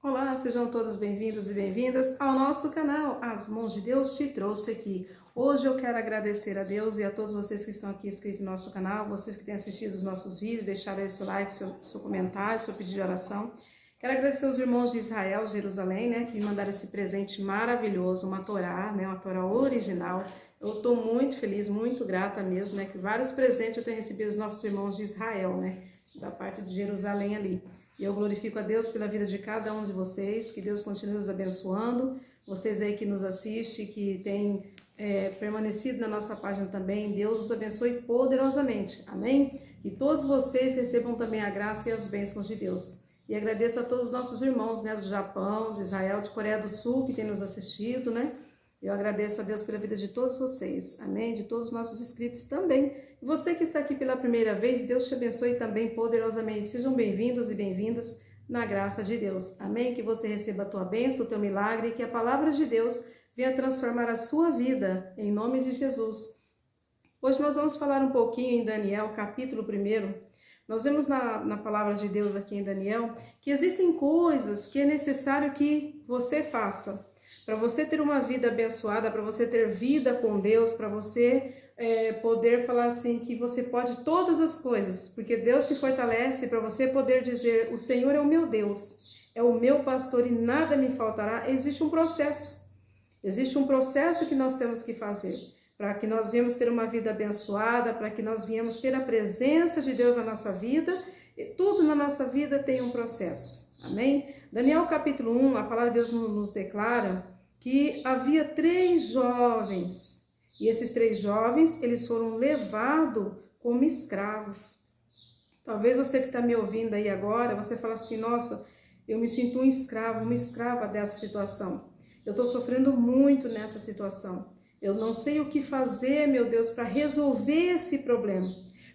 Olá, sejam todos bem-vindos e bem-vindas ao nosso canal As Mãos de Deus te trouxe aqui. Hoje eu quero agradecer a Deus e a todos vocês que estão aqui inscritos no nosso canal, vocês que têm assistido os nossos vídeos, deixaram aí seu like, seu comentário, seu pedido de oração. Quero agradecer os irmãos de Israel, Jerusalém, que me mandaram esse presente maravilhoso, uma Torá, uma Torá original. Eu estou muito feliz, muito grata mesmo, que vários presentes eu tenho recebido dos nossos irmãos de Israel, da parte de Jerusalém ali. E eu glorifico a Deus pela vida de cada um de vocês, que Deus continue os abençoando, vocês aí que nos assistem, que têm permanecido na nossa página também, Deus os abençoe poderosamente, amém? E todos vocês recebam também a graça e as bênçãos de Deus. E agradeço a todos os nossos irmãos, do Japão, de Israel, de Coreia do Sul, que têm nos assistido, Eu agradeço a Deus pela vida de todos vocês, amém? De todos os nossos inscritos também. E você que está aqui pela primeira vez, Deus te abençoe também poderosamente. Sejam bem-vindos e bem-vindas na graça de Deus, amém? Que você receba a tua bênção, o teu milagre e que a palavra de Deus venha transformar a sua vida, em nome de Jesus. Hoje nós vamos falar um pouquinho em Daniel, capítulo 1. Nós vemos na palavra de Deus aqui em Daniel que existem coisas que é necessário que você faça. Para você ter uma vida abençoada, para você ter vida com Deus, para você poder falar assim que você pode todas as coisas, porque Deus te fortalece para você poder dizer: o Senhor é o meu Deus, é o meu pastor e nada me faltará. Existe um processo que nós temos que fazer para que nós venhamos ter uma vida abençoada, para que nós venhamos ter a presença de Deus na nossa vida. E tudo na nossa vida tem um processo, amém? Daniel capítulo 1, a palavra de Deus nos declara que havia 3 jovens, e esses 3 jovens, eles foram levados como escravos. Talvez você que está me ouvindo aí agora, você fala assim: nossa, eu me sinto um escravo, uma escrava dessa situação. Eu estou sofrendo muito nessa situação. Eu não sei o que fazer, meu Deus, para resolver esse problema.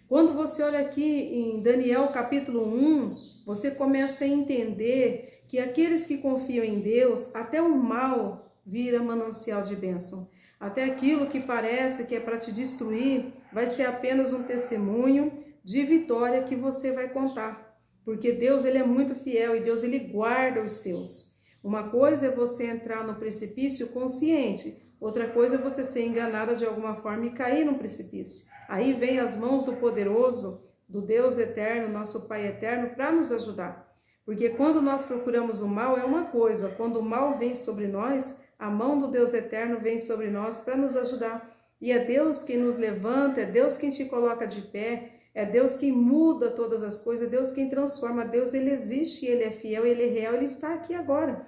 Quando você olha aqui em Daniel capítulo 1, você começa a entender que aqueles que confiam em Deus, até o mal vira manancial de bênção. Até aquilo que parece que é para te destruir, vai ser apenas um testemunho de vitória que você vai contar. Porque Deus, ele é muito fiel e Deus, ele guarda os seus. Uma coisa é você entrar no precipício consciente, outra coisa é você ser enganada de alguma forma e cair no precipício. Aí vem as mãos do poderoso, do Deus eterno, nosso Pai eterno, para nos ajudar. Porque quando nós procuramos o mal é uma coisa, quando o mal vem sobre nós, a mão do Deus eterno vem sobre nós para nos ajudar. E é Deus quem nos levanta, é Deus quem te coloca de pé, é Deus quem muda todas as coisas, é Deus quem transforma. Deus, ele existe, ele é fiel, ele é real, ele está aqui agora.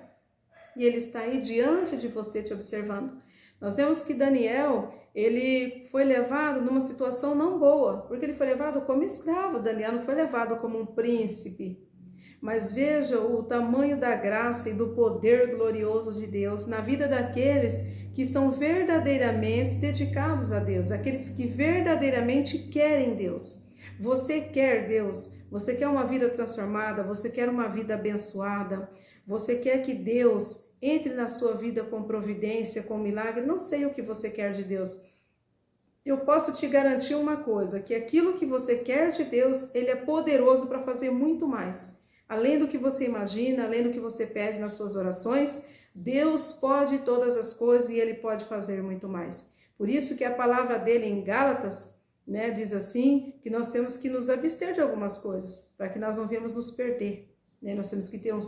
E ele está aí diante de você te observando. Nós vemos que Daniel, ele foi levado numa situação não boa, porque ele foi levado como escravo. Daniel não foi levado como um príncipe. Mas veja o tamanho da graça e do poder glorioso de Deus na vida daqueles que são verdadeiramente dedicados a Deus, aqueles que verdadeiramente querem Deus. Você quer Deus? Você quer uma vida transformada? Você quer uma vida abençoada? Você quer que Deus entre na sua vida com providência, com milagre? Não sei o que você quer de Deus. Eu posso te garantir uma coisa, que aquilo que você quer de Deus, ele é poderoso para fazer muito mais. Além do que você imagina, além do que você pede nas suas orações, Deus pode todas as coisas e ele pode fazer muito mais. Por isso que a palavra dele em Gálatas, diz assim, que nós temos que nos abster de algumas coisas, para que nós não venhamos nos perder. Nós temos que ter um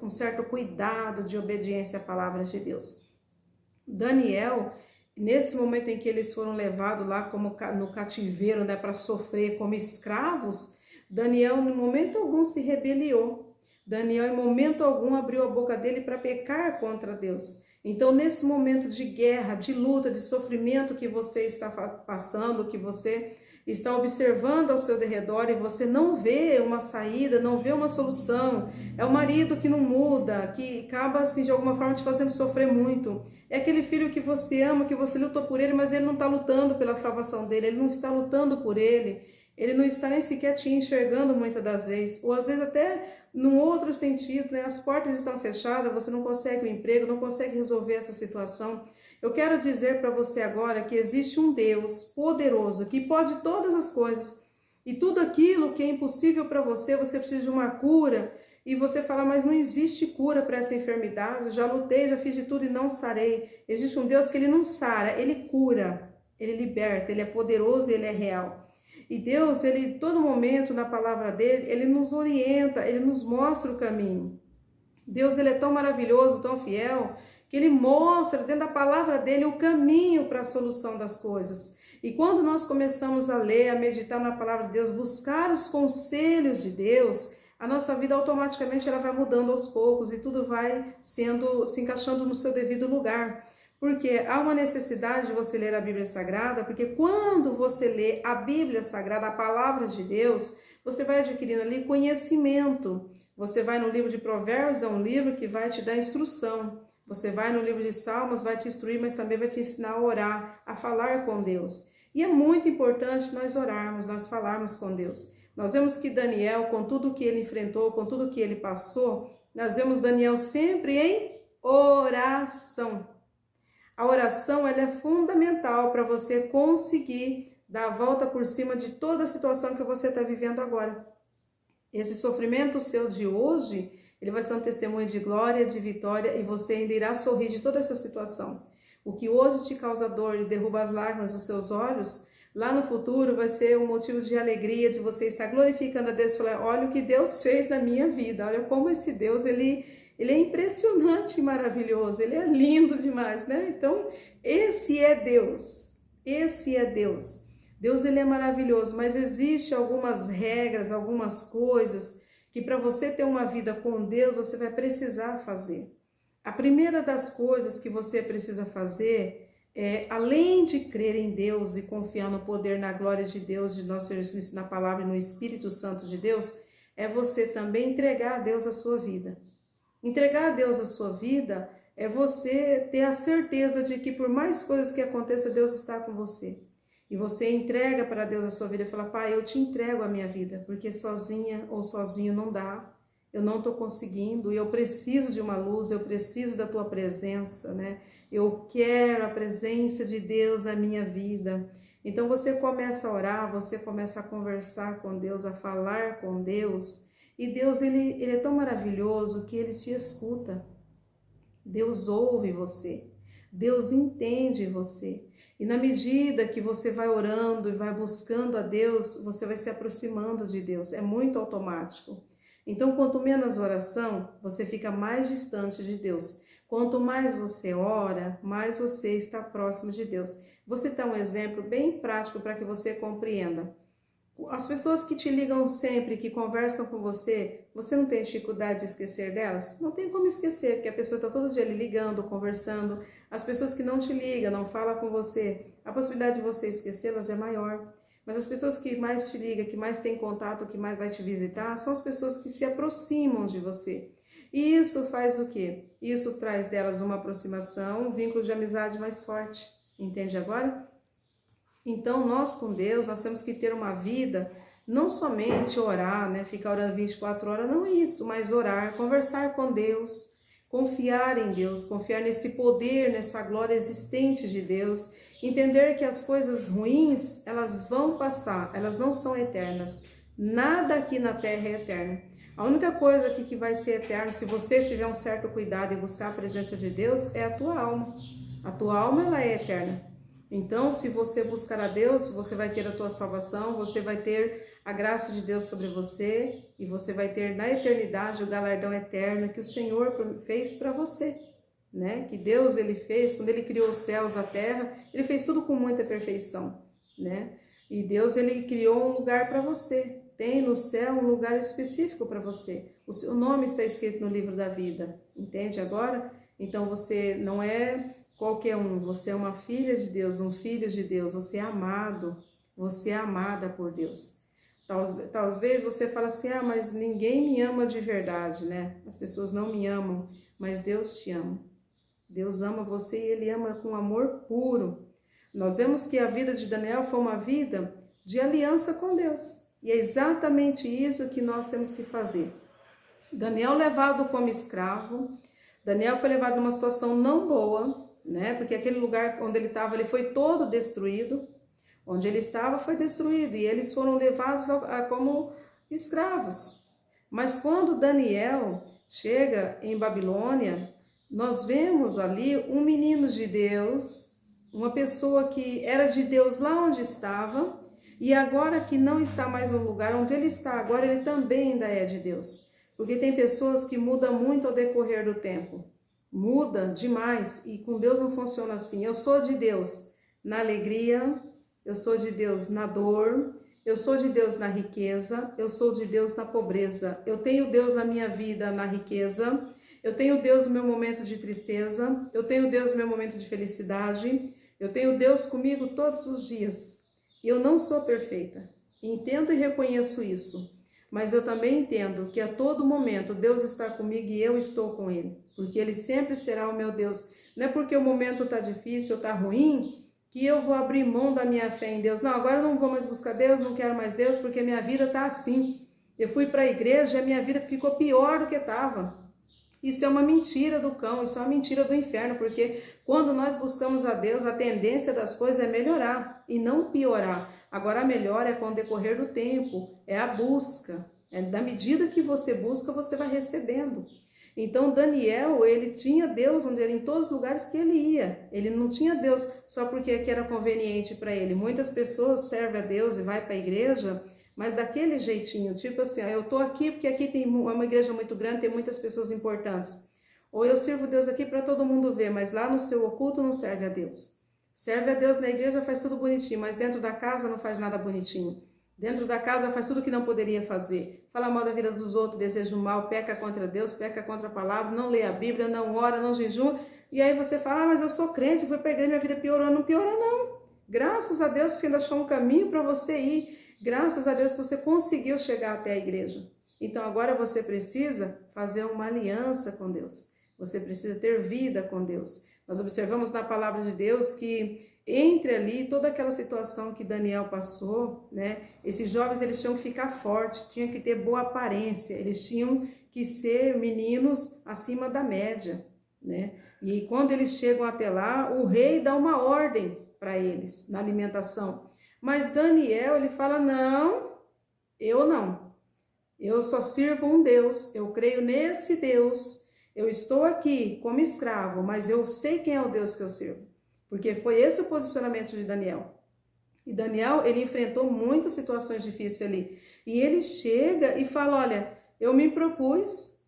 certo cuidado de obediência à palavra de Deus. Daniel, nesse momento em que eles foram levados lá como no cativeiro, para sofrer como escravos, Daniel, em momento algum, se rebeliou. Daniel, em momento algum, abriu a boca dele para pecar contra Deus. Então, nesse momento de guerra, de luta, de sofrimento que você está passando, que você está observando ao seu derredor e você não vê uma saída, não vê uma solução, é o marido que não muda, que acaba assim de alguma forma te fazendo sofrer muito, é aquele filho que você ama, que você lutou por ele, mas ele não está lutando pela salvação dele, ele não está lutando por ele não está nem sequer te enxergando muitas das vezes, ou às vezes até num outro sentido, as portas estão fechadas, você não consegue um emprego, não consegue resolver essa situação. Eu quero dizer para você agora que existe um Deus poderoso que pode todas as coisas e tudo aquilo que é impossível para você, você precisa de uma cura e você fala, mas não existe cura para essa enfermidade, já lutei, já fiz de tudo e não sarei. Existe um Deus que ele não sara, ele cura, ele liberta, ele é poderoso e ele é real. E Deus, ele, todo momento na palavra dele, ele nos orienta, ele nos mostra o caminho. Deus, ele é tão maravilhoso, tão fiel, que ele mostra dentro da palavra dele o caminho para a solução das coisas. E quando nós começamos a ler, a meditar na palavra de Deus, buscar os conselhos de Deus, a nossa vida automaticamente ela vai mudando aos poucos e tudo vai se encaixando no seu devido lugar. Porque há uma necessidade de você ler a Bíblia Sagrada, porque quando você lê a Bíblia Sagrada, a palavra de Deus, você vai adquirindo ali conhecimento. Você vai no livro de Provérbios, é um livro que vai te dar instrução. Você vai no livro de Salmos, vai te instruir, mas também vai te ensinar a orar, a falar com Deus. E é muito importante nós orarmos, nós falarmos com Deus. Nós vemos que Daniel, com tudo que ele enfrentou, com tudo que ele passou, nós vemos Daniel sempre em oração. A oração ela é fundamental para você conseguir dar a volta por cima de toda a situação que você está vivendo agora. Esse sofrimento seu de hoje, ele vai ser um testemunho de glória, de vitória, e você ainda irá sorrir de toda essa situação. O que hoje te causa dor e derruba as lágrimas dos seus olhos, lá no futuro vai ser um motivo de alegria, de você estar glorificando a Deus e falar, olha o que Deus fez na minha vida, olha como esse Deus, ele é impressionante e maravilhoso, ele é lindo demais, né? Então, esse é Deus, esse é Deus. Deus, ele é maravilhoso, mas existe algumas regras, algumas coisas que para você ter uma vida com Deus, você vai precisar fazer. A primeira das coisas que você precisa fazer é, além de crer em Deus e confiar no poder, na glória de Deus, de nosso Jesus, na palavra e no Espírito Santo de Deus, é você também entregar a Deus a sua vida. Entregar a Deus a sua vida é você ter a certeza de que por mais coisas que aconteçam, Deus está com você. E você entrega para Deus a sua vida e fala, Pai, eu te entrego a minha vida, porque sozinha ou sozinho não dá, eu não estou conseguindo, e eu preciso de uma luz, eu preciso da tua presença, né? Eu quero a presença de Deus na minha vida. Então você começa a orar, você começa a conversar com Deus, a falar com Deus, e Deus ele é tão maravilhoso que ele te escuta. Deus ouve você, Deus entende você. E na medida que você vai orando e vai buscando a Deus, você vai se aproximando de Deus. É muito automático. Então, quanto menos oração, você fica mais distante de Deus. Quanto mais você ora, mais você está próximo de Deus. Vou citar um exemplo bem prático para que você compreenda. As pessoas que te ligam sempre, que conversam com você não tem dificuldade de esquecer delas? Não tem como esquecer, porque a pessoa está todo dia ali ligando, conversando. As pessoas que não te ligam, não falam com você, a possibilidade de você esquecê-las é maior. Mas as pessoas que mais te ligam, que mais têm contato, que mais vai te visitar, são as pessoas que se aproximam de você. E isso faz o quê? Isso traz delas uma aproximação, um vínculo de amizade mais forte. Entende agora? Então, nós com Deus, nós temos que ter uma vida, não somente orar, né? Ficar orando 24 horas, não é isso, mas orar, conversar com Deus, confiar em Deus, confiar nesse poder, nessa glória existente de Deus, entender que as coisas ruins, elas vão passar, elas não são eternas. Nada aqui na terra é eterno. A única coisa aqui que vai ser eterna, se você tiver um certo cuidado em buscar a presença de Deus, é a tua alma. A tua alma, ela é eterna. Então, se você buscar a Deus, você vai ter a tua salvação, você vai ter a graça de Deus sobre você e você vai ter na eternidade o galardão eterno que o Senhor fez para você, né? Que Deus ele fez, quando ele criou os céus, a terra, ele fez tudo com muita perfeição, né? E Deus ele criou um lugar para você. Tem no céu um lugar específico para você. O seu nome está escrito no livro da vida, entende agora? Então você não é qualquer um, você é uma filha de Deus, um filho de Deus, você é amado, você é amada por Deus. Talvez você fale assim, mas ninguém me ama de verdade, né? As pessoas não me amam, mas Deus te ama. Deus ama você e Ele ama com amor puro. Nós vemos que a vida de Daniel foi uma vida de aliança com Deus. E é exatamente isso que nós temos que fazer. Daniel levado como escravo, Daniel foi levado numa situação não boa, né? Porque aquele lugar onde ele estava, ele foi todo destruído. Onde ele estava foi destruído e eles foram levados como escravos. Mas quando Daniel chega em Babilônia, nós vemos ali um menino de Deus, uma pessoa que era de Deus lá onde estava, e agora que não está mais no lugar onde ele está, agora ele também ainda é de Deus. Porque tem pessoas que mudam muito ao decorrer do tempo. Muda demais e com Deus não funciona assim. Eu sou de Deus na alegria, eu sou de Deus na dor, eu sou de Deus na riqueza, eu sou de Deus na pobreza. Eu tenho Deus na minha vida na riqueza, eu tenho Deus no meu momento de tristeza, eu tenho Deus no meu momento de felicidade, eu tenho Deus comigo todos os dias. Eu não sou perfeita, entendo e reconheço isso, mas eu também entendo que a todo momento Deus está comigo e eu estou com Ele, porque Ele sempre será o meu Deus. Não é porque o momento está difícil, está ruim, que eu vou abrir mão da minha fé em Deus. Não, agora eu não vou mais buscar Deus, não quero mais Deus, porque minha vida está assim. Eu fui para a igreja e a minha vida ficou pior do que estava. Isso é uma mentira do cão, isso é uma mentira do inferno, porque quando nós buscamos a Deus, a tendência das coisas é melhorar e não piorar. Agora a melhora é com o decorrer do tempo, é a busca. Da medida que você busca, você vai recebendo. Então Daniel, ele tinha Deus onde ele, em todos os lugares que ele ia. Ele não tinha Deus só porque era conveniente para ele. Muitas pessoas servem a Deus e vai para a igreja, mas daquele jeitinho, tipo assim, eu tô aqui porque aqui tem uma igreja muito grande, tem muitas pessoas importantes. Ou eu sirvo Deus aqui para todo mundo ver, mas lá no seu oculto não serve a Deus. Serve a Deus na igreja, faz tudo bonitinho, mas dentro da casa não faz nada bonitinho. Dentro da casa faz tudo que não poderia fazer. Fala mal da vida dos outros, deseja o mal, peca contra Deus, peca contra a palavra, não lê a Bíblia, não ora, não jejum. E aí você fala, mas eu sou crente, fui pra igreja, minha vida piorou. Não piorou não. Graças a Deus que você ainda achou um caminho para você ir. Graças a Deus que você conseguiu chegar até a igreja. Então agora você precisa fazer uma aliança com Deus. Você precisa ter vida com Deus. Nós observamos na palavra de Deus que entre ali toda aquela situação que Daniel passou, né? Esses jovens eles tinham que ficar fortes, tinham que ter boa aparência, eles tinham que ser meninos acima da média, né? E quando eles chegam até lá, o rei dá uma ordem para eles na alimentação. Mas Daniel, ele fala, não, eu só sirvo um Deus, eu creio nesse Deus, eu estou aqui como escravo, mas eu sei quem é o Deus que eu sirvo, porque foi esse o posicionamento de Daniel. E Daniel, ele enfrentou muitas situações difíceis ali, e ele chega e fala, olha, eu me propus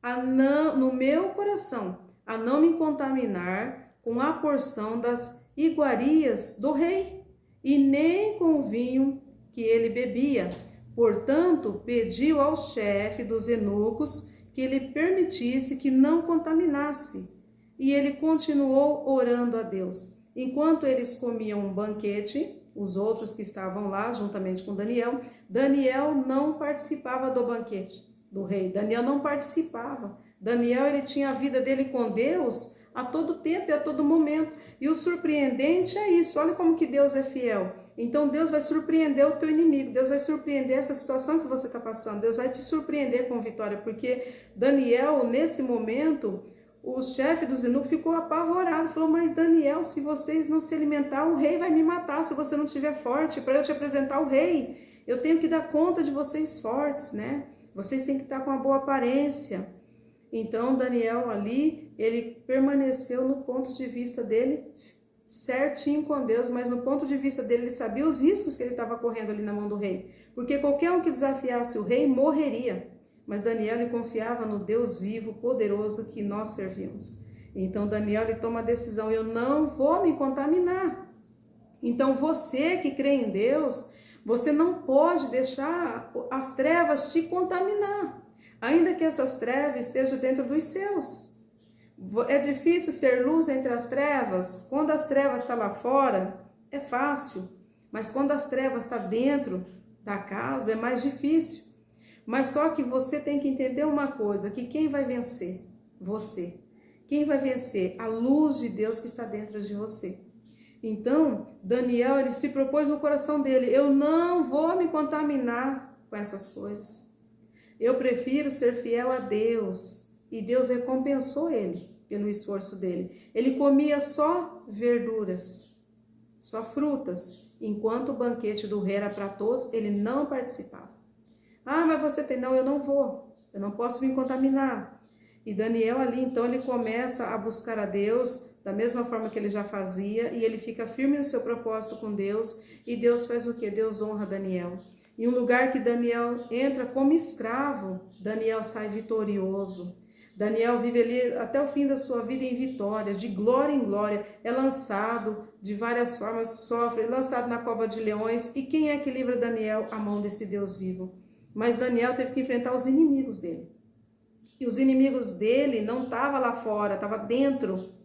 no meu coração, a não me contaminar com a porção das iguarias do rei, e nem com o vinho que ele bebia. Portanto, pediu ao chefe dos eunucos que ele permitisse que não contaminasse. E ele continuou orando a Deus. Enquanto eles comiam um banquete, os outros que estavam lá, juntamente com Daniel, Daniel não participava do banquete do rei. Daniel não participava. Daniel, ele tinha a vida dele com Deus a todo tempo e a todo momento. E o surpreendente é isso, olha como que Deus é fiel. Então Deus vai surpreender o teu inimigo, Deus vai surpreender essa situação que você está passando, Deus vai te surpreender com vitória, porque Daniel, nesse momento, o chefe dos eunucos ficou apavorado, falou, mas Daniel, se vocês não se alimentar, o rei vai me matar, se você não estiver forte, para eu te apresentar o rei, eu tenho que dar conta de vocês fortes, né? Vocês têm que estar com uma boa aparência. Então Daniel ali, ele permaneceu no ponto de vista dele, certinho com Deus, mas no ponto de vista dele, ele sabia os riscos que ele estava correndo ali na mão do rei, porque qualquer um que desafiasse o rei morreria, mas Daniel ele confiava no Deus vivo, poderoso que nós servimos. Então Daniel ele toma a decisão, eu não vou me contaminar. Então você que crê em Deus, você não pode deixar as trevas te contaminar, ainda que essas trevas estejam dentro dos céus. É difícil ser luz entre as trevas. Quando as trevas estão lá fora, é fácil. Mas quando as trevas estão dentro da casa, é mais difícil. Mas só que você tem que entender uma coisa, que quem vai vencer? Você. Quem vai vencer? A luz de Deus que está dentro de você. Então, Daniel, ele se propôs no coração dele, eu não vou me contaminar com essas coisas. Eu prefiro ser fiel a Deus. E Deus recompensou ele pelo esforço dele. Ele comia só verduras, só frutas, enquanto o banquete do rei era para todos, ele não participava. Ah, mas você tem, não, eu não vou. eu não posso me contaminar. E Daniel ali, então, ele começa a buscar a Deus da mesma forma que ele já fazia, e ele fica firme no seu propósito com Deus, e Deus faz o quê? Deus honra Daniel. Em um lugar que Daniel entra como escravo, Daniel sai vitorioso. Daniel vive ali até o fim da sua vida em vitória, de glória em glória, é lançado de várias formas, sofre, é lançado na cova de leões, e quem é que livra Daniel? A mão desse Deus vivo. Mas Daniel teve que enfrentar os inimigos dele. E os inimigos dele não estavam lá fora, estavam dentro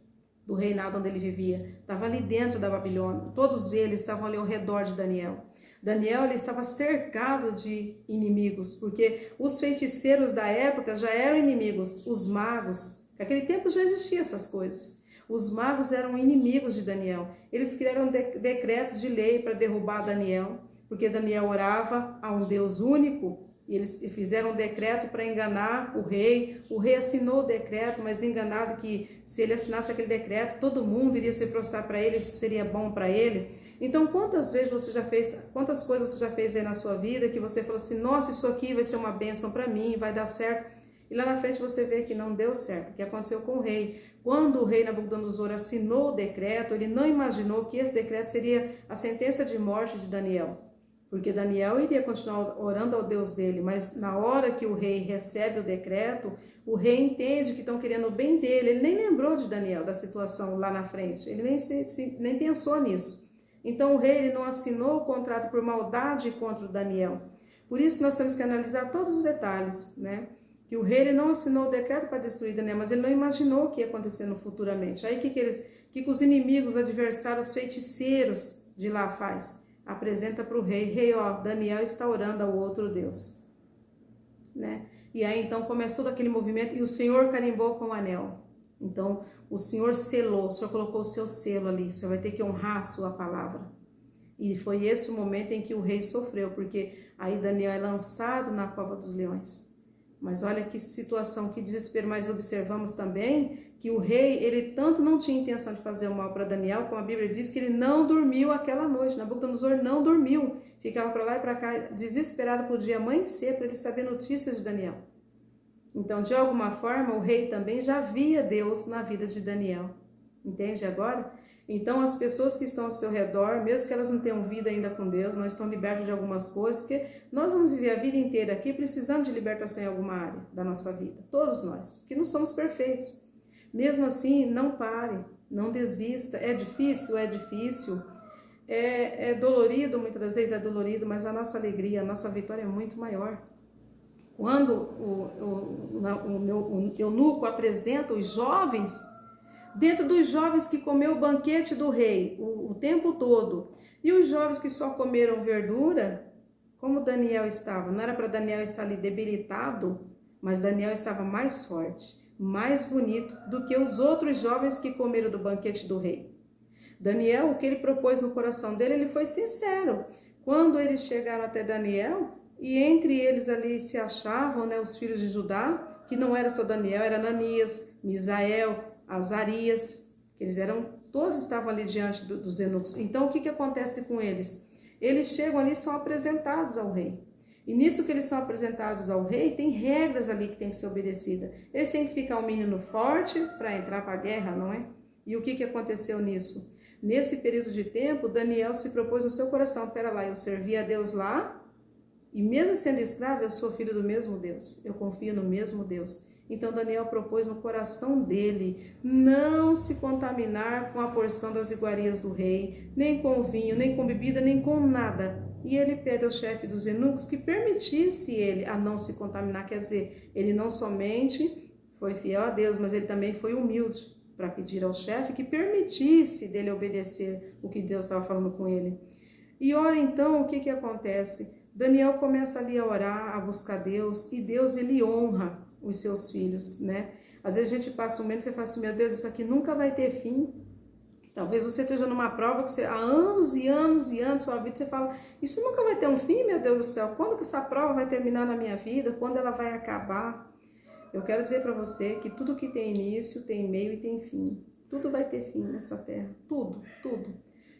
do reinado onde ele vivia, estavam ali dentro da Babilônia. Todos eles estavam ali ao redor de Daniel. Daniel ele estava cercado de inimigos, porque os feiticeiros da época já eram inimigos, os magos. Naquele tempo já existiam essas coisas. Os magos eram inimigos de Daniel. Eles criaram decretos de lei para derrubar Daniel, porque Daniel orava a um Deus único. E eles fizeram um decreto para enganar o rei. O rei assinou o decreto, mas enganado que se ele assinasse aquele decreto, todo mundo iria se prostrar para ele, isso seria bom para ele. Então, quantas coisas você já fez aí na sua vida que você falou assim, nossa, isso aqui vai ser uma bênção para mim, vai dar certo. E lá na frente você vê que não deu certo, o que aconteceu com o rei. Quando o rei Nabucodonosor assinou o decreto, ele não imaginou que esse decreto seria a sentença de morte de Daniel. Porque Daniel iria continuar orando ao Deus dele, mas na hora que o rei recebe o decreto, o rei entende que estão querendo o bem dele. Ele nem lembrou de Daniel, da situação lá na frente, ele nem pensou nisso. Então o rei ele não assinou o contrato por maldade contra o Daniel. Por isso nós temos que analisar todos os detalhes, né? Que o rei ele não assinou o decreto para destruir Daniel, mas ele não imaginou o que ia acontecer futuramente. Aí o que os inimigos, adversários, os feiticeiros de lá faz? Apresenta para o rei, rei, ó, Daniel está orando ao outro Deus, né? E aí então começa todo aquele movimento e o Senhor carimbou com o anel. Então o Senhor selou, o Senhor colocou o seu selo ali, o Senhor vai ter que honrar a sua palavra. E foi esse o momento em que o rei sofreu, porque aí Daniel é lançado na cova dos leões. Mas olha que situação, que desespero. Mas observamos também que o rei, ele tanto não tinha intenção de fazer o mal para Daniel, como a Bíblia diz que ele não dormiu aquela noite. Nabucodonosor não dormiu, ficava para lá e para cá, desesperado por dia amanhecer, para ele saber notícias de Daniel. Então, de alguma forma, o rei também já via Deus na vida de Daniel. Entende agora? Então, as pessoas que estão ao seu redor, mesmo que elas não tenham vida ainda com Deus, não estão libertas de algumas coisas, porque nós vamos viver a vida inteira aqui precisando de libertação em alguma área da nossa vida. Todos nós, porque não somos perfeitos. Mesmo assim, não pare, não desista. É difícil? É difícil. É dolorido, muitas das vezes é dolorido, mas a nossa alegria, a nossa vitória é muito maior. Quando o eunuco apresenta os jovens, dentro dos jovens que comeu o banquete do rei o tempo todo, e os jovens que só comeram verdura, como Daniel estava? Não era para Daniel estar ali debilitado, mas Daniel estava mais forte, mais bonito do que os outros jovens que comeram do banquete do rei. Daniel, o que ele propôs no coração dele, ele foi sincero. Quando eles chegaram até Daniel, e entre eles ali se achavam, né, os filhos de Judá, que não era só Daniel, era Ananias, Misael, Azarias, todos estavam ali diante dos eunucos. Então, o que acontece com eles? Eles chegam ali e são apresentados ao rei. E nisso que eles são apresentados ao rei, tem regras ali que tem que ser obedecida. Eles têm que ficar um menino forte para entrar para a guerra, não é? E o que aconteceu nisso? Nesse período de tempo, Daniel se propôs no seu coração, pera lá, eu servi a Deus lá, e mesmo sendo escravo, eu sou filho do mesmo Deus, eu confio no mesmo Deus. Então Daniel propôs no coração dele não se contaminar com a porção das iguarias do rei, nem com vinho, nem com bebida, nem com nada. E ele pede ao chefe dos eunucos que permitisse ele a não se contaminar, quer dizer, ele não somente foi fiel a Deus, mas ele também foi humilde para pedir ao chefe que permitisse dele obedecer o que Deus estava falando com ele. E ora então, o que acontece? Daniel começa ali a orar, a buscar Deus, e Deus ele honra os seus filhos, né? Às vezes a gente passa um momento e você fala assim, meu Deus, isso aqui nunca vai ter fim. Talvez você esteja numa prova que você, há anos e anos e anos sua vida, você fala, isso nunca vai ter um fim, meu Deus do céu. Quando que essa prova vai terminar na minha vida? Quando ela vai acabar? Eu quero dizer para você que tudo que tem início, tem meio e tem fim. Tudo vai ter fim nessa terra. Tudo, tudo.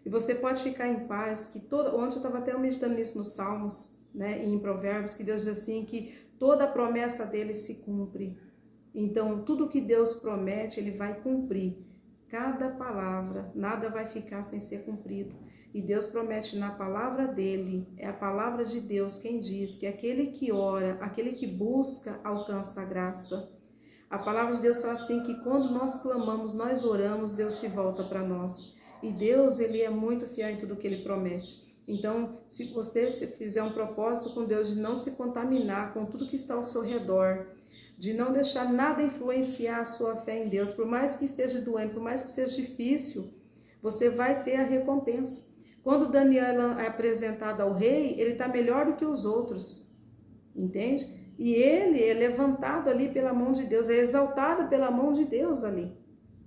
E você pode ficar em paz, que ontem eu estava até meditando nisso nos Salmos, né, em Provérbios, que Deus diz assim, que toda a promessa dele se cumpre. Então, tudo que Deus promete, ele vai cumprir. Cada palavra, nada vai ficar sem ser cumprido. E Deus promete na palavra dele, é a palavra de Deus quem diz que aquele que ora, aquele que busca, alcança a graça. A palavra de Deus fala assim, que quando nós clamamos, nós oramos, Deus se volta para nós. E Deus, ele é muito fiel em tudo que ele promete. Então, se você fizer um propósito com Deus de não se contaminar com tudo que está ao seu redor, de não deixar nada influenciar a sua fé em Deus, por mais que esteja doendo, por mais que seja difícil, você vai ter a recompensa. Quando Daniel é apresentado ao rei, ele está melhor do que os outros, entende? E ele é levantado ali pela mão de Deus, é exaltado pela mão de Deus ali.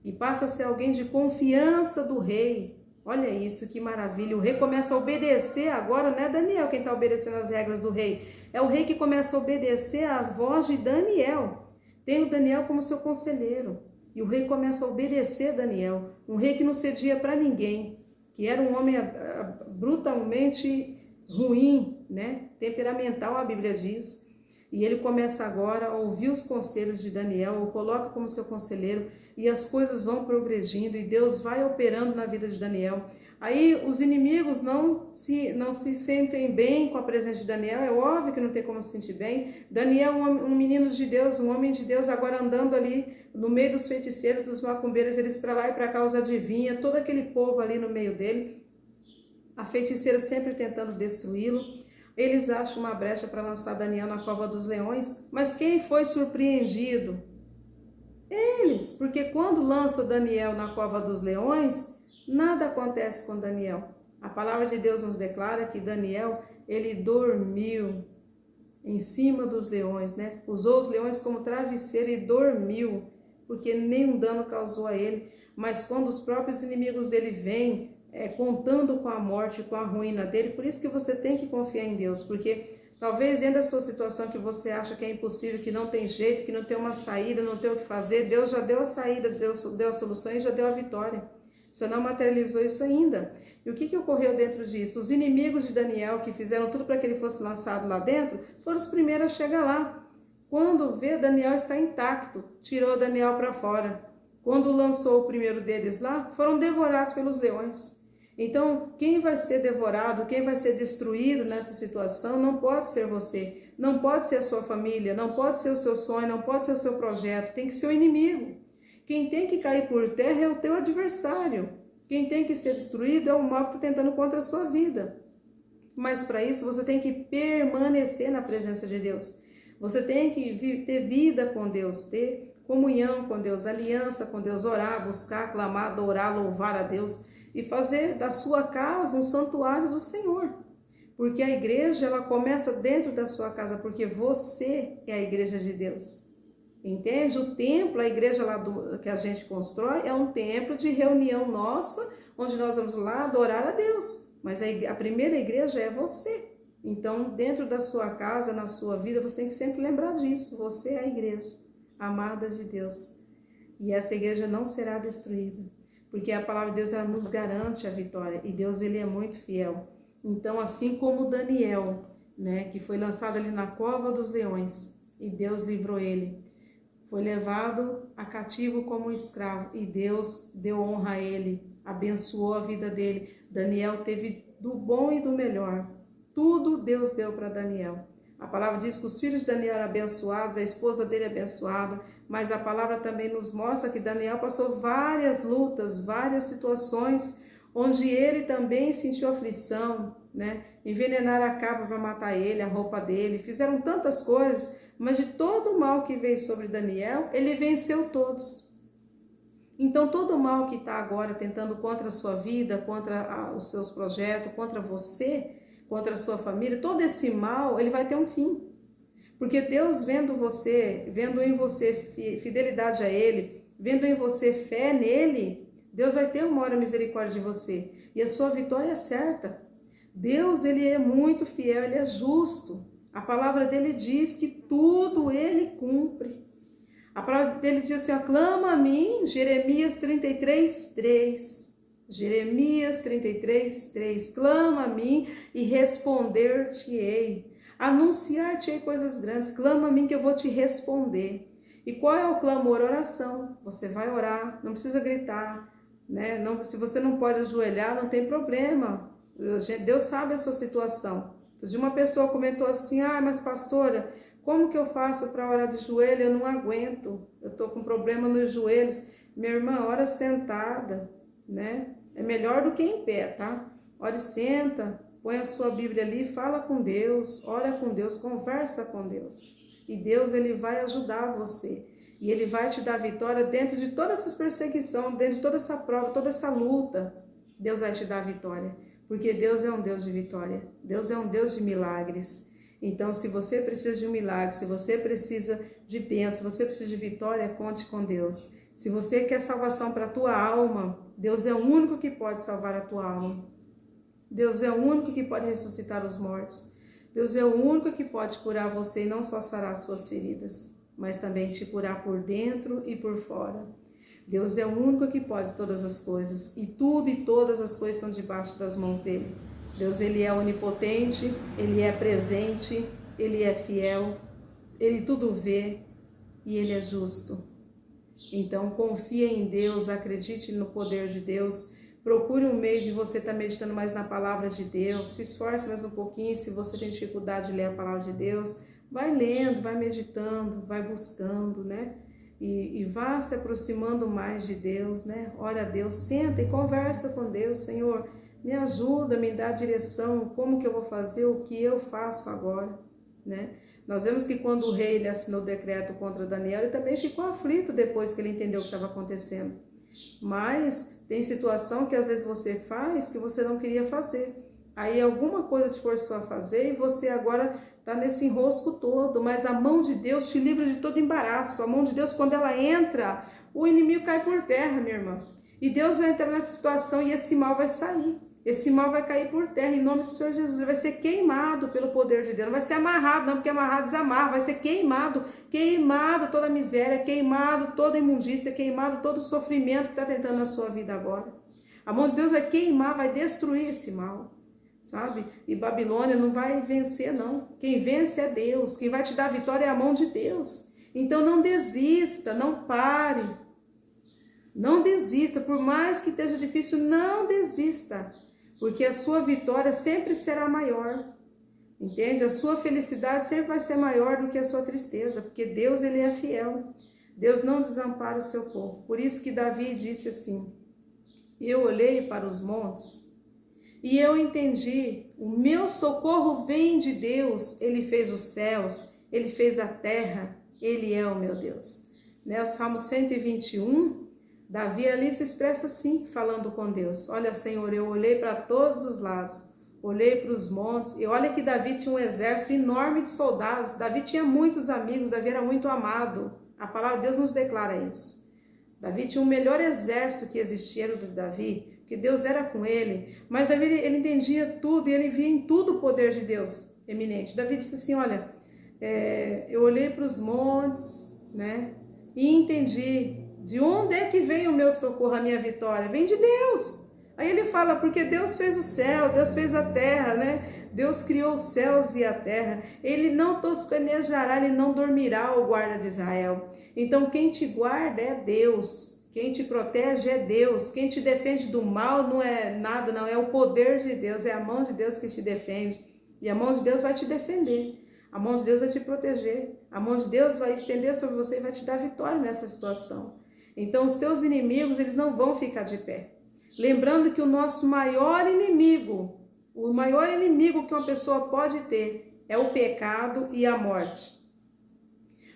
E passa a ser alguém de confiança do rei. Olha isso, que maravilha. O rei começa a obedecer agora, não é Daniel quem está obedecendo as regras do rei. É o rei que começa a obedecer às vozes de Daniel. Tem o Daniel como seu conselheiro. E o rei começa a obedecer Daniel. Um rei que não cedia para ninguém. Que era um homem brutalmente ruim, né? Temperamental, a Bíblia diz. E ele começa agora a ouvir os conselhos de Daniel, o coloca como seu conselheiro, e as coisas vão progredindo, e Deus vai operando na vida de Daniel. Aí os inimigos não se sentem bem com a presença de Daniel, é óbvio que não tem como se sentir bem. Daniel, um menino de Deus, um homem de Deus, agora andando ali no meio dos feiticeiros, dos macumbeiros, eles para lá e para cá, os adivinha, todo aquele povo ali no meio dele, a feiticeira sempre tentando destruí-lo. Eles acham uma brecha para lançar Daniel na cova dos leões, mas quem foi surpreendido? Eles, porque quando lança Daniel na cova dos leões, nada acontece com Daniel. A palavra de Deus nos declara que Daniel, ele dormiu em cima dos leões, né? Usou os leões como travesseiro e dormiu, porque nenhum dano causou a ele. Mas quando os próprios inimigos dele vêm, contando com a morte, com a ruína dele, por isso que você tem que confiar em Deus, porque talvez dentro da sua situação que você acha que é impossível, que não tem jeito, que não tem uma saída, não tem o que fazer, Deus já deu a saída, Deus deu a solução e já deu a vitória. Você não materializou isso ainda. E o que ocorreu dentro disso? Os inimigos de Daniel, que fizeram tudo para que ele fosse lançado lá dentro, foram os primeiros a chegar lá. Quando vê, Daniel está intacto, tirou Daniel para fora. Quando lançou o primeiro deles lá, foram devorados pelos leões. Então, quem vai ser devorado, quem vai ser destruído nessa situação não pode ser você, não pode ser a sua família, não pode ser o seu sonho, não pode ser o seu projeto, tem que ser o inimigo. Quem tem que cair por terra é o teu adversário. Quem tem que ser destruído é o mal que está tentando contra a sua vida. Mas para isso você tem que permanecer na presença de Deus. Você tem que ter vida com Deus, ter comunhão com Deus, aliança com Deus, orar, buscar, clamar, adorar, louvar a Deus e fazer da sua casa um santuário do Senhor. Porque a igreja, ela começa dentro da sua casa, porque você é a igreja de Deus. Entende? O templo, a igreja lá que a gente constrói, é um templo de reunião nossa, onde nós vamos lá adorar a Deus. Mas a primeira igreja é você. Então, dentro da sua casa, na sua vida, você tem que sempre lembrar disso. Você é a igreja amada de Deus. E essa igreja não será destruída. Porque a palavra de Deus, ela nos garante a vitória. E Deus, ele é muito fiel. Então, assim como Daniel, né, que foi lançado ali na cova dos leões, e Deus livrou ele. Foi levado a cativo como um escravo, e Deus deu honra a ele, abençoou a vida dele. Daniel teve do bom e do melhor. Tudo Deus deu para Daniel. A palavra diz que os filhos de Daniel eram abençoados, a esposa dele abençoada, mas a palavra também nos mostra que Daniel passou várias lutas, várias situações, onde ele também sentiu aflição, né? Envenenaram a capa para matar ele, a roupa dele, fizeram tantas coisas, mas de todo o mal que veio sobre Daniel, ele venceu todos. Então todo o mal que está agora tentando contra a sua vida, contra os seus projetos, contra você, contra a sua família, todo esse mal, ele vai ter um fim. Porque Deus vendo em você fidelidade a Ele, vendo em você fé nele, Deus vai ter uma hora misericórdia de você. E a sua vitória é certa. Deus, ele é muito fiel, ele é justo. A palavra dele diz que tudo ele cumpre. A palavra dele diz assim, clama a mim, Jeremias 33:3. Jeremias 33:3, clama a mim e responder-te-ei. Anunciar-te-ei coisas grandes, clama a mim que eu vou te responder. E qual é o clamor? Oração. Você vai orar, não precisa gritar, né? Não, se você não pode ajoelhar, não tem problema. Deus sabe a sua situação. De uma pessoa comentou assim, mas pastora, como que eu faço para orar de joelho? Eu não aguento, eu estou com problema nos joelhos. Minha irmã, ora sentada, né? É melhor do que em pé, tá? Ora, senta, põe a sua Bíblia ali, fala com Deus, ora com Deus, conversa com Deus. E Deus, ele vai ajudar você. E ele vai te dar vitória dentro de toda essa perseguição, dentro de toda essa prova, toda essa luta. Deus vai te dar vitória. Porque Deus é um Deus de vitória. Deus é um Deus de milagres. Então, se você precisa de um milagre, se você precisa de bênção, se você precisa de vitória, conte com Deus. Se você quer salvação para a tua alma, Deus é o único que pode salvar a tua alma. Deus é o único que pode ressuscitar os mortos. Deus é o único que pode curar você e não só sarar as suas feridas, mas também te curar por dentro e por fora. Deus é o único que pode todas as coisas, e tudo e todas as coisas estão debaixo das mãos dele. Deus, ele é onipotente, ele é presente, ele é fiel, ele tudo vê e ele é justo. Então confia em Deus, acredite no poder de Deus, procure um meio de você estar meditando mais na palavra de Deus, se esforce mais um pouquinho, se você tem dificuldade de ler a palavra de Deus, vai lendo, vai meditando, vai buscando, né? E vá se aproximando mais de Deus, né? Ora a Deus, senta e conversa com Deus, Senhor, me ajuda, me dá direção, como que eu vou fazer, o que eu faço agora, né? Nós vemos que quando o rei ele assinou o decreto contra Daniel, ele também ficou aflito depois que ele entendeu o que estava acontecendo. Mas tem situação que às vezes você faz que você não queria fazer. Aí alguma coisa te forçou a fazer e você agora está nesse enrosco todo. Mas a mão de Deus te livra de todo embaraço. A mão de Deus, quando ela entra, o inimigo cai por terra, minha irmã. E Deus vai entrar nessa situação e esse mal vai sair. Esse mal vai cair por terra, em nome do Senhor Jesus. Ele vai ser queimado pelo poder de Deus. Não vai ser amarrado, não, porque amarrado desamarra. Vai ser queimado, queimado toda a miséria, queimado toda a imundícia, queimado todo o sofrimento que está tentando na sua vida agora. A mão de Deus vai queimar, vai destruir esse mal, sabe? E Babilônia não vai vencer, não. Quem vence é Deus. Quem vai te dar a vitória é a mão de Deus. Então não desista, não pare. Não desista, por mais que esteja difícil, não desista. Porque a sua vitória sempre será maior, entende? A sua felicidade sempre vai ser maior do que a sua tristeza, porque Deus, ele é fiel. Deus não desampara o seu povo. Por isso que Davi disse assim, eu olhei para os montes e eu entendi, o meu socorro vem de Deus, ele fez os céus, ele fez a terra, ele é o meu Deus. Né? O Salmo 121, Davi ali se expressa assim, falando com Deus. Olha, Senhor, eu olhei para todos os lados, olhei para os montes, e olha que Davi tinha um exército enorme de soldados, Davi tinha muitos amigos, Davi era muito amado. A palavra de Deus nos declara isso. Davi tinha o melhor exército que existia, era o de Davi, que Deus era com ele, mas Davi, ele entendia tudo, e ele via em tudo o poder de Deus eminente. Davi disse assim, olha, eu olhei para os montes, né, e entendi, de onde é que vem o meu socorro, a minha vitória? Vem de Deus. Aí ele fala, porque Deus fez o céu, Deus fez a terra, né? Deus criou os céus e a terra. Ele não toscanejará, ele não dormirá, o guarda de Israel. Então quem te guarda é Deus. Quem te protege é Deus. Quem te defende do mal não é nada, não. É o poder de Deus, é a mão de Deus que te defende. E a mão de Deus vai te defender. A mão de Deus vai te proteger. A mão de Deus vai estender sobre você e vai te dar vitória nessa situação. Então os teus inimigos, eles não vão ficar de pé. Lembrando que o nosso maior inimigo, o maior inimigo que uma pessoa pode ter é o pecado e a morte.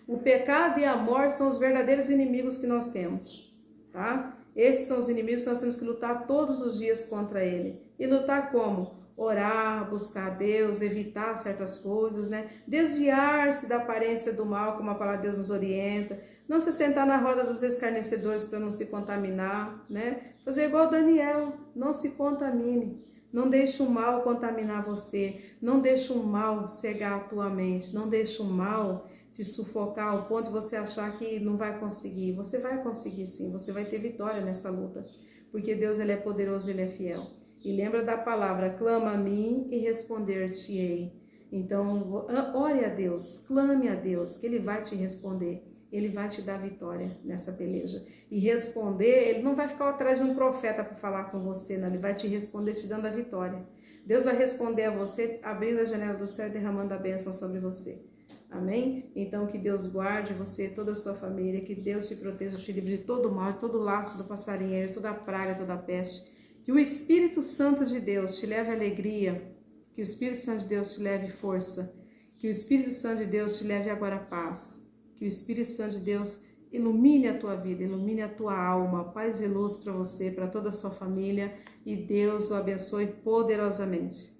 O pecado e a morte são os verdadeiros inimigos que nós temos, tá? Esses são os inimigos que nós temos que lutar todos os dias contra ele. E lutar como? Orar, buscar Deus, evitar certas coisas, né? Desviar-se da aparência do mal, como a palavra de Deus nos orienta. Não se sentar na roda dos escarnecedores para não se contaminar, né? Fazer igual Daniel, não se contamine. Não deixe o mal contaminar você. Não deixe o mal cegar a tua mente. Não deixe o mal te sufocar ao ponto de você achar que não vai conseguir. Você vai conseguir sim, você vai ter vitória nessa luta. Porque Deus, ele é poderoso, ele é fiel. E lembra da palavra, clama a mim e responder-te-ei. Então, ore a Deus, clame a Deus, que Ele vai te responder. Ele vai te dar vitória nessa peleja. E responder, Ele não vai ficar atrás de um profeta para falar com você, não. Ele vai te responder te dando a vitória. Deus vai responder a você, abrindo a janela do céu e derramando a bênção sobre você. Amém? Então, que Deus guarde você, toda a sua família, que Deus te proteja, te livre de todo mal, de todo laço do passarinheiro, de toda praga, toda peste. Que o Espírito Santo de Deus te leve alegria, que o Espírito Santo de Deus te leve força, que o Espírito Santo de Deus te leve agora paz, que o Espírito Santo de Deus ilumine a tua vida, ilumine a tua alma, paz e luz para você, para toda a sua família, e Deus o abençoe poderosamente.